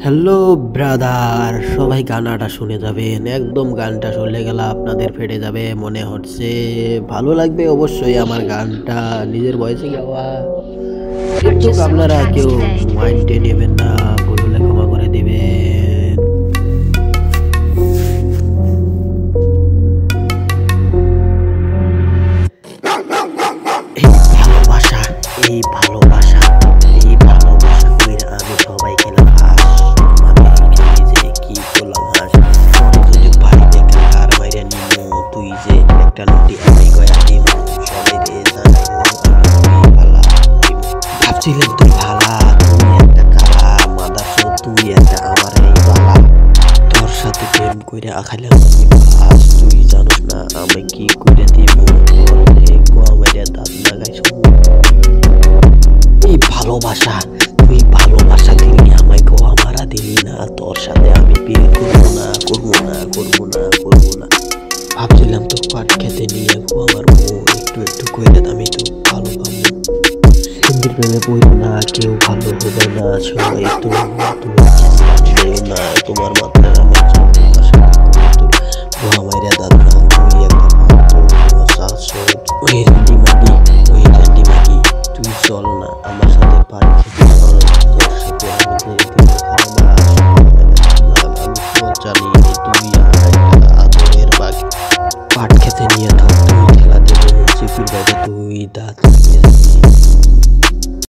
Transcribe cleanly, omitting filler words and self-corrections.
Hello brother, সবাই গানাটা শুনে যাবেন। একদম গানটা শুনলে গেলে আপনাদের ফেটে যাবে মনে হচ্ছে। ভালো লাগবে অবশ্যই আমার গানটা নিজের ভয়েসে গাওয়া, কিন্তু Purchase your আপনারা tracks কেউ today. মাইন্ডে নেবেন না, ভুল হলে ক্ষমা করে দিবেন। এই ভালোবাসা, এই ভালোবাসা, এই ভালোবাসা কইরা আমি সবাইকে লাগাস। তোমাদের যে কি করলাম হাস, তোর যদি ভাই দেখে কার মাইরে নিমু, তুই যে একটা নদী আমি গয়া দিমু, সবাই রে জানাইবো আমি ভালা দিমু। ভাবছিলাম তুই ভালা, তুই একটা কালা মাদারচো, তুই একটা আমার এই বালা। তোর সাথে প্রেম কইরা আখাইলাম আমি বাস, তুই জানোস না আমি কি কইরা দিমু, তোর যে গোয়া মাইরা দাঁত লাগাইছ। এই ভালোবাসা, তুই ভালোবাসা দিলি আমায়, গোয়া মারা দিলি না। তোর সাথে আমি বিয়ে করবো না, করবো না, করবো না, করবো না। ভাবছিলাম তো পাট খেতে নিয়ে গোয়া মারবো, একটু একটু কইরা আমি তো ভালো পাবো। হিন্দির প্রেমে পড়ো না, কেউ ভালো হবে না, সবাই তো তুমি না, তোমার মাথায় আমার